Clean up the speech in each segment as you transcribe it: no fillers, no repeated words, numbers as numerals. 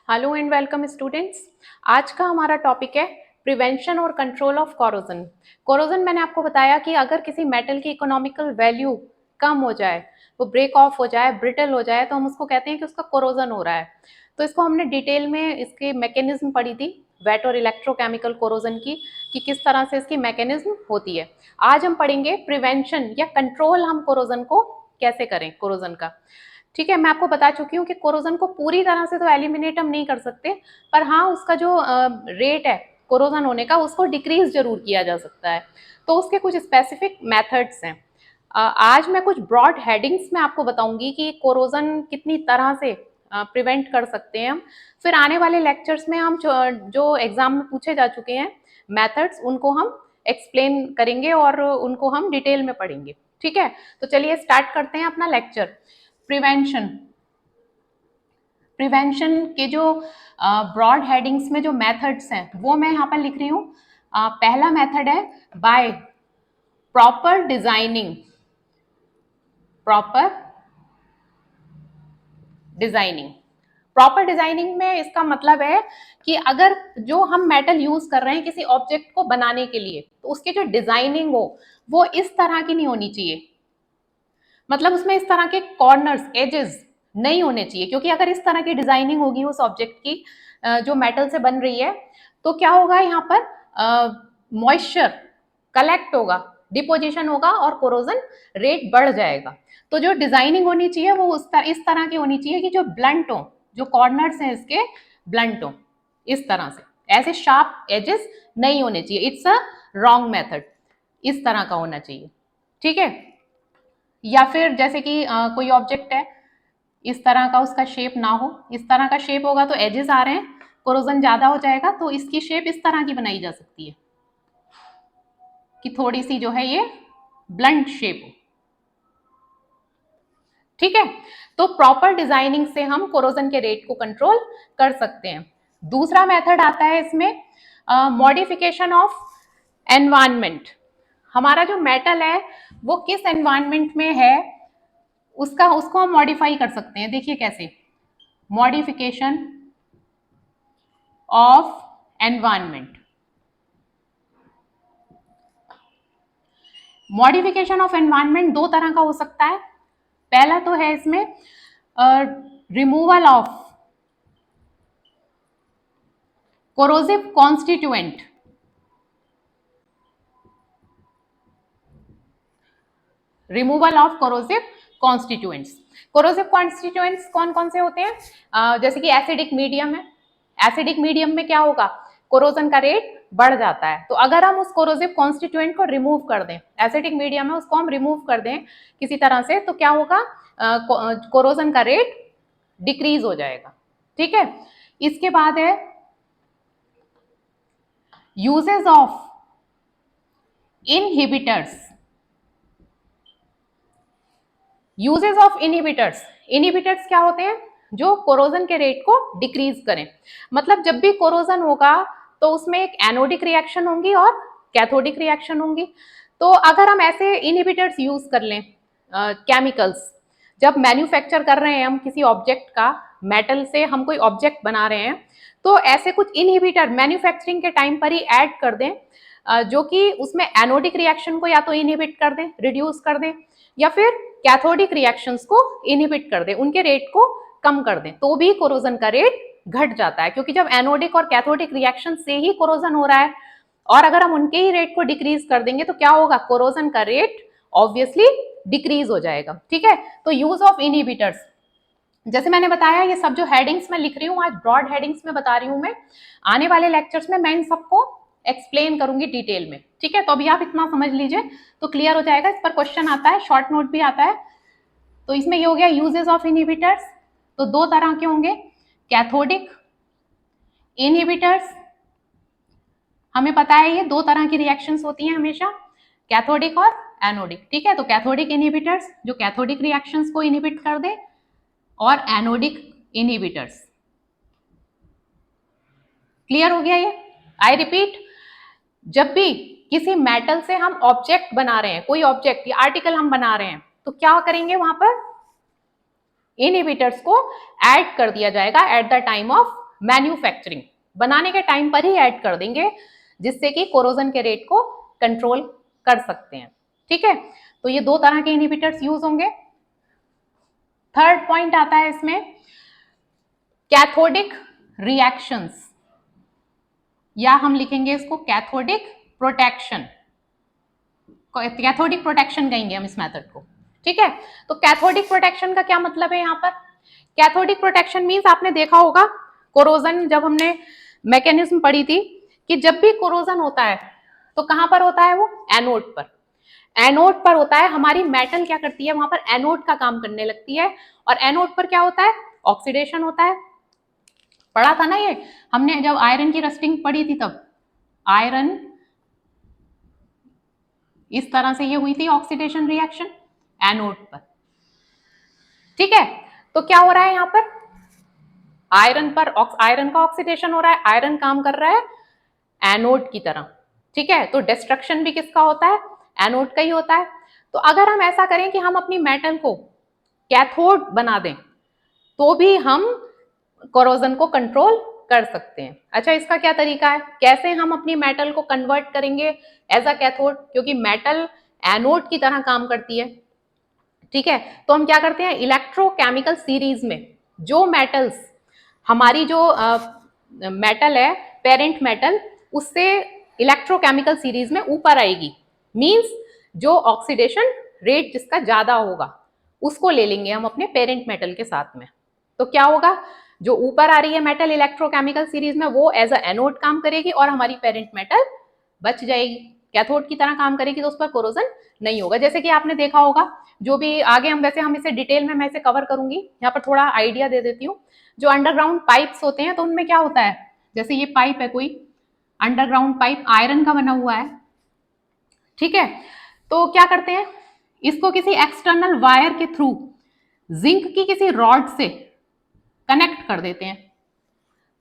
Hello and welcome students. आज का हमारा टॉपिक है प्रिवेंशन और कंट्रोल ऑफ कोरोजन। कोरोजन मैंने आपको बताया कि अगर किसी मेटल की इकोनॉमिकल वैल्यू कम हो जाए, वो ब्रेक ऑफ हो जाए, ब्रिटल हो जाए, तो हम उसको कहते हैं कि उसका कोरोजन हो रहा है। तो इसको हमने डिटेल में इसकी मैकेनिज्म पढ़ी थी, वेट और इलेक्ट्रोकेमिकल कोरोजन की, कि किस तरह से इसकी मैकेनिज्म होती है। आज हम पढ़ेंगे प्रिवेंशन या कंट्रोल, हम कोरोजन को कैसे करें, कोरोजन का। ठीक है, मैं आपको बता चुकी हूँ कि कोरोजन को पूरी तरह से तो एलिमिनेट हम नहीं कर सकते, पर हाँ उसका जो रेट है कोरोजन होने का, उसको डिक्रीज जरूर किया जा सकता है। तो उसके कुछ स्पेसिफिक मेथड्स हैं। आज मैं कुछ ब्रॉड हेडिंग्स में आपको बताऊंगी कि कोरोजन कितनी तरह से प्रिवेंट कर सकते हैं हम। फिर आने वाले लेक्चर्स में हम जो एग्जाम में पूछे जा चुके हैं मेथड्स, उनको हम एक्सप्लेन करेंगे और उनको हम डिटेल में पढ़ेंगे। ठीक है, तो चलिए स्टार्ट करते हैं अपना लेक्चर। प्रिवेंशन प्रिवेंशन के जो ब्रॉड हेडिंग्स में जो मेथड्स हैं वो मैं यहाँ पर लिख रही हूँ। पहला मेथड है by proper designing. Proper designing proper designing में इसका मतलब है कि अगर जो हम मेटल यूज कर रहे हैं किसी ऑब्जेक्ट को बनाने के लिए, तो उसकी जो डिजाइनिंग हो वो इस तरह की नहीं होनी चाहिए। मतलब उसमें इस तरह के कॉर्नर्स, एजेस नहीं होने चाहिए, क्योंकि अगर इस तरह की डिजाइनिंग होगी उस ऑब्जेक्ट की जो मेटल से बन रही है, तो क्या होगा, यहाँ पर मॉइस्चर कलेक्ट होगा, डिपोजिशन होगा और कोरोजन रेट बढ़ जाएगा। तो जो डिजाइनिंग होनी चाहिए वो इस तरह की होनी चाहिए कि जो ब्लंट हो, जो कॉर्नर्स हैं इसके ब्लंट हो, इस तरह से, ऐसे शार्प एजेस नहीं होने चाहिए। इट्स अ रॉन्ग मेथड, इस तरह का होना चाहिए। ठीक है, या फिर जैसे कि कोई ऑब्जेक्ट है, इस तरह का उसका शेप ना हो, इस तरह का शेप होगा तो एजेस आ रहे हैं, कोरोजन ज्यादा हो जाएगा, तो इसकी शेप इस तरह की बनाई जा सकती है कि थोड़ी सी जो है ये ब्लंट शेप हो। ठीक है, तो प्रॉपर डिजाइनिंग से हम कोरोजन के रेट को कंट्रोल कर सकते हैं। दूसरा मेथड आता है इसमें मॉडिफिकेशन ऑफ एनवायरनमेंट। हमारा जो मेटल है वो किस एनवायरनमेंट में है, उसको हम मॉडिफाई कर सकते हैं। देखिए कैसे, modification of environment. Modification of environment दो तरह का हो सकता है। पहला तो है इसमें removal of corrosive constituent. Removal of corrosive constituents. Corrosive constituents कौन कौन से होते हैं? जैसे कि एसिडिक मीडियम है, एसिडिक मीडियम में क्या होगा, कोरोजन का रेट बढ़ जाता है। तो अगर हम उस कोरोसिव कॉन्स्टिट्यूएंट को रिमूव कर दें, एसिडिक मीडियम है उसको हम रिमूव कर दें किसी तरह से, तो क्या होगा, कोरोजन का रेट डिक्रीज हो जाएगा। ठीक है, इसके बाद है uses of inhibitors. Uses of inhibitors, inhibitors क्या होते हैं, जो कोरोजन के रेट को डिक्रीज करें। मतलब जब भी कोरोजन होगा तो उसमें एक एनोडिक रिएक्शन होंगी और कैथोडिक रिएक्शन होंगी। तो अगर हम ऐसे इनहिबिटर्स यूज कर लें, केमिकल्स, जब मैन्युफैक्चर कर रहे हैं हम किसी ऑब्जेक्ट का, मेटल से हम कोई ऑब्जेक्ट बना रहे हैं, तो ऐसे कुछ इनहिबिटर मैन्युफैक्चरिंग के टाइम पर ही ऐड कर दें, जो कि उसमें एनोडिक रिएक्शन को या तो इनहिबिट कर दें, रिड्यूस कर दें, या फिर कैथोडिक रिएक्शंस को इनहिबिट कर दें, उनके रेट को कम कर दें, तो भी कोरोजन का रेट घट जाता है। क्योंकि जब एनोडिक और कैथोडिक रिएक्शन से ही कोरोजन हो रहा है, और अगर हम उनके ही रेट को डिक्रीज कर देंगे तो क्या होगा, कोरोजन का रेट ऑब्वियसली डिक्रीज हो जाएगा। ठीक है, तो यूज ऑफ इनहिबिटर्स, जैसे मैंने बताया, ये सब जो हेडिंग्स मैं लिख रही हूँ आज ब्रॉड हेडिंग्स में बता रही हूँ मैं, आने वाले लेक्चर्स में मैं इन सबको एक्सप्लेन करूंगी डिटेल में। ठीक है, तो अभी आप इतना समझ लीजिए तो क्लियर हो जाएगा। इस पर क्वेश्चन आता है, शॉर्ट नोट भी आता है। तो इसमें ये हो गया यूजेस ऑफ इनहिबिटर्स। तो दो तरह के होंगे, कैथोडिक इनहिबिटर्स। हमें पता है ये दो तरह की रिएक्शंस होती हैं हमेशा, कैथोडिक और एनोडिक। ठीक है, तो कैथोडिक इनहिबिटर्स जो कैथोडिक रिएक्शंस को इनहिबिट कर दे, और एनोडिक इनहिबिटर्स। क्लियर हो गया ये? आई रिपीट, जब भी किसी मेटल से हम ऑब्जेक्ट बना रहे हैं, कोई ऑब्जेक्ट या आर्टिकल हम बना रहे हैं, तो क्या करेंगे, वहां पर इनहिबिटर्स को ऐड कर दिया जाएगा at the time of manufacturing, बनाने के टाइम पर ही ऐड कर देंगे, जिससे कि कोरोजन के रेट को कंट्रोल कर सकते हैं। ठीक है, तो ये दो तरह के इनहिबिटर्स यूज होंगे। थर्ड पॉइंट आता है इसमें कैथोडिक रिएक्शंस, या हम लिखेंगे इसको कैथोडिक प्रोटेक्शन, कैथोडिक प्रोटेक्शन कहेंगे हम इस मेथड को। ठीक है, तो कैथोडिक प्रोटेक्शन का क्या मतलब है यहाँ पर? कैथोडिक प्रोटेक्शन मींस आपने देखा होगा कोरोजन, जब हमने मैकेनिज्म पढ़ी थी कि जब भी कोरोजन होता है तो कहां पर होता है वो? एनोड पर। एनोड पर होता है, हमारी मेटल क्या करती है वहां पर? एनोड का काम करने लगती है, और एनोड पर क्या होता है? ऑक्सीडेशन होता है। पढ़ा था ना ये हमने जब आयरन की रस्टिंग पढ़ी थी, तब आयरन इस तरह से ये हुई थी ऑक्सीडेशन रिएक्शन एनोड पर। ठीक है, तो क्या हो रहा है यहाँ पर? आयरन पर आयरन का ऑक्सीडेशन हो रहा है, आयरन काम कर रहा है एनोड की तरह। ठीक है, तो डिस्ट्रक्शन भी किसका होता है? एनोड का ही होता है। तो अगर हम ऐसा करें कि हम अपनी मेटल को कैथोड बना दें, तो भी हम कोरोजन को कंट्रोल कर सकते हैं। अच्छा, इसका क्या तरीका है? कैसे हम अपनी मेटल को कन्वर्ट करेंगे एज अ कैथोड? क्योंकि मेटल एनोड की तरह काम करती है। ठीक है, तो हम क्या करते हैं, इलेक्ट्रोकेमिकल सीरीज में जो मेटल्स, हमारी जो मेटल है पेरेंट मेटल, उससे इलेक्ट्रोकेमिकल सीरीज में ऊपर आएगी, मींस जो ऑक्सीडेशन रेट जिसका ज्यादा होगा उसको ले लेंगे हम अपने पेरेंट मेटल के साथ में। तो क्या होगा, जो ऊपर आ रही है मेटल इलेक्ट्रोकेमिकल सीरीज में, वो एज अ एनोड काम करेगी और हमारी पेरेंट मेटल बच जाएगी, कैथोड की तरह काम करेगी, तो उस पर कोरोजन नहीं होगा। जैसे कि आपने देखा होगा, जो भी आगे हम, वैसे हम इसे डिटेल में मैं इसे कवर करूंगी, यहाँ पर थोड़ा आइडिया दे देती हूँ। जो अंडरग्राउंड पाइप्स होते हैं, तो उनमें क्या होता है, जैसे ये पाइप है कोई अंडरग्राउंड पाइप, आयरन का बना हुआ है। ठीक है, तो क्या करते हैं, इसको किसी एक्सटर्नल वायर के थ्रू जिंक की किसी रॉड से कनेक्ट कर देते हैं।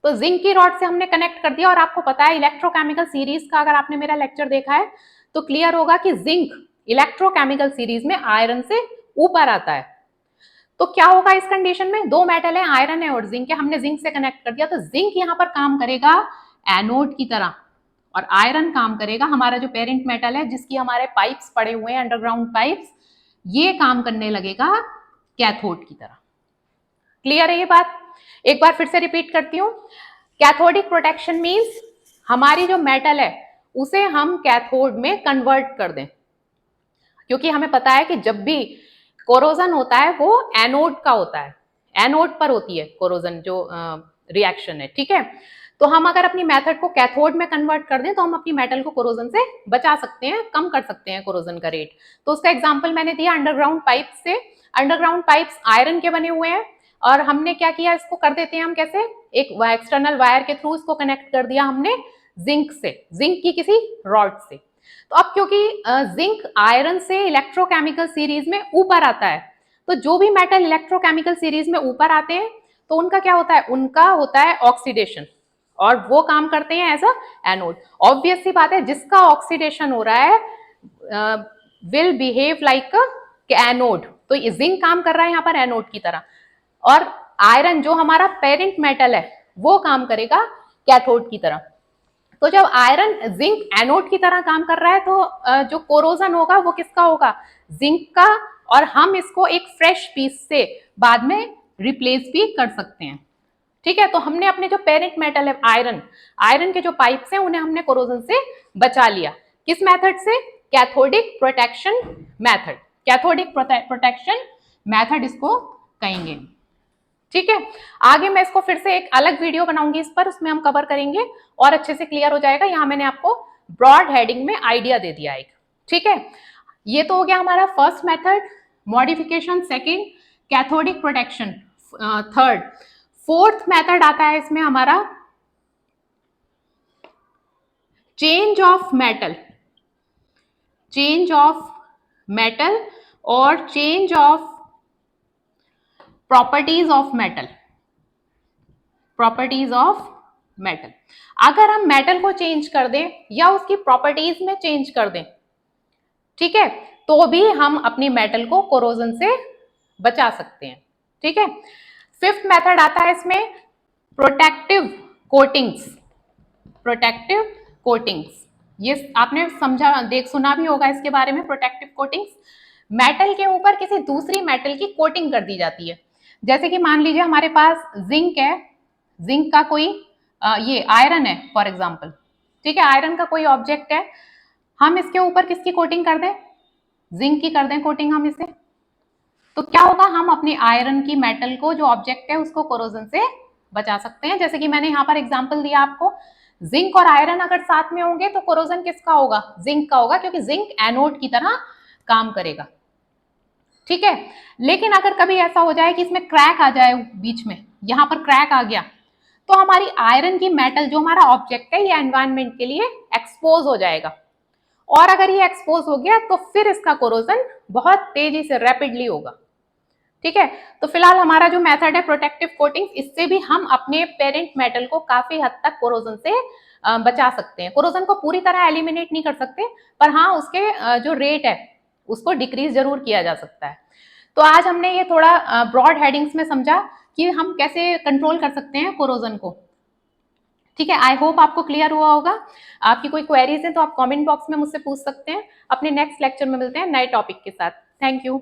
तो जिंक की रॉड से हमने कनेक्ट कर दिया, और आपको पता है इलेक्ट्रोकेमिकल सीरीज का, अगर आपने मेरा लेक्चर देखा है तो क्लियर होगा कि जिंक इलेक्ट्रोकेमिकल सीरीज में आयरन से ऊपर आता है। तो क्या होगा इस कंडीशन में? दो मेटल है, आयरन है और जिंक है, हमने जिंक से कनेक्ट कर दिया, तो जिंक यहाँ पर काम करेगा एनोड की तरह, और आयरन काम करेगा, हमारा जो पेरेंट मेटल है जिसकी हमारे पाइप्स पड़े हुए हैं अंडरग्राउंड पाइप्स, ये काम करने लगेगा कैथोड की तरह। क्लियर है ये बात? एक बार फिर से रिपीट करती हूँ, कैथोडिक प्रोटेक्शन मींस हमारी जो मेटल है उसे हम कैथोड में कन्वर्ट कर दें, क्योंकि हमें पता है कि जब भी कोरोजन होता है वो एनोड का होता है, एनोड पर होती है कोरोजन जो रिएक्शन है। ठीक है, तो हम अगर अपनी मेथड को कैथोड में कन्वर्ट कर दें तो हम अपनी मेटल को कोरोजन से बचा सकते हैं, कम कर सकते हैं कोरोजन का रेट। तो उसका एग्जांपल मैंने दिया अंडरग्राउंड पाइप से। अंडरग्राउंड पाइप्स आयरन के बने हुए हैं, और हमने क्या किया, इसको कर देते हैं हम कैसे, एक एक्सटर्नल वायर के थ्रू इसको कनेक्ट कर दिया हमने जिंक से, जिंक की किसी रॉड से। तो अब क्योंकि जिंक आयरन से इलेक्ट्रोकेमिकल सीरीज में ऊपर आता है, तो जो भी मेटल इलेक्ट्रोकेमिकल सीरीज में ऊपर आते हैं तो उनका क्या होता है, उनका होता है ऑक्सीडेशन, और वो काम करते हैं एज अ एनोड। ऑब्वियस सी बात है, जिसका ऑक्सीडेशन हो रहा है विल बिहेव लाइक एनोड, तो ये जिंक काम कर रहा है यहाँ पर एनोड की तरह, और आयरन जो हमारा पेरेंट मेटल है वो काम करेगा कैथोड की तरह। तो जब आयरन जिंक एनोड की तरह काम कर रहा है, तो जो कोरोजन होगा वो किसका होगा, जिंक का, और हम इसको एक फ्रेश पीस से बाद में रिप्लेस भी कर सकते हैं। ठीक है, तो हमने अपने जो पेरेंट मेटल है आयरन, आयरन के जो पाइप्स हैं उन्हें हमने कोरोजन से बचा लिया, किस मेथड से? Cathodic protection method, cathodic protection method इसको कहेंगे। ठीक है, आगे मैं इसको फिर से एक अलग वीडियो बनाऊंगी इस पर, उसमें हम कवर करेंगे और अच्छे से क्लियर हो जाएगा। यहाँ मैंने आपको ब्रॉड हेडिंग में आइडिया दे दिया एक। ठीक है, ये तो हो गया हमारा first method modification, second cathodic protection, third. Fourth method आता है इसमें हमारा change of metal, change of metal और change of properties of metal, properties of metal. अगर हम मेटल को चेंज कर दें या उसकी प्रॉपर्टीज में चेंज कर दें, ठीक है, तो भी हम अपनी मेटल को कोरोजन से बचा सकते हैं। ठीक है, फिफ्थ मेथड आता है इसमें प्रोटेक्टिव कोटिंग्स, प्रोटेक्टिव कोटिंग्स, ये आपने समझा देख सुना भी होगा इसके बारे में। प्रोटेक्टिव कोटिंग्स, मेटल के ऊपर किसी दूसरी मेटल की कोटिंग कर दी जाती है। जैसे कि मान लीजिए हमारे पास जिंक है, जिंक का कोई ये आयरन है फॉर एग्जांपल, ठीक है, आयरन का कोई ऑब्जेक्ट है, हम इसके ऊपर किसकी कोटिंग कर दें, जिंक की कर दें कोटिंग हम इसे, तो क्या होगा, हम अपने आयरन की मेटल को जो ऑब्जेक्ट है उसको कोरोजन से बचा सकते हैं। जैसे कि मैंने यहाँ पर एग्जांपल दिया आपको, जिंक और आयरन अगर साथ में होंगे तो कोरोजन किसका होगा, जिंक का होगा, क्योंकि जिंक एनोड की तरह काम करेगा, ठीक है। लेकिन अगर कभी ऐसा हो जाए कि इसमें क्रैक आ जाए बीच में, यहां पर क्रैक आ गया, तो हमारी आयरन की मेटल जो हमारा ऑब्जेक्ट है ये एनवायरनमेंट के लिए एक्सपोज हो जाएगा, और अगर ये एक्सपोज हो गया तो फिर इसका कोरोजन बहुत तेजी से रैपिडली होगा, ठीक है। तो फिलहाल हमारा जो मेथड है प्रोटेक्टिव कोटिंग, इससे भी हम अपने पेरेंट मेटल को काफी हद तक कोरोजन से बचा सकते हैं। कोरोजन को पूरी तरह एलिमिनेट नहीं कर सकते, पर हाँ उसके जो रेट है उसको डिक्रीज जरूर किया जा सकता है। तो आज हमने ये थोड़ा ब्रॉड हेडिंग्स में समझा कि हम कैसे कंट्रोल कर सकते हैं कोरोजन को, ठीक है। आई होप आपको क्लियर हुआ होगा। आपकी कोई क्वेरीज है तो आप कमेंट बॉक्स में मुझसे पूछ सकते हैं। अपने नेक्स्ट लेक्चर में मिलते हैं नए टॉपिक के साथ। Thank you.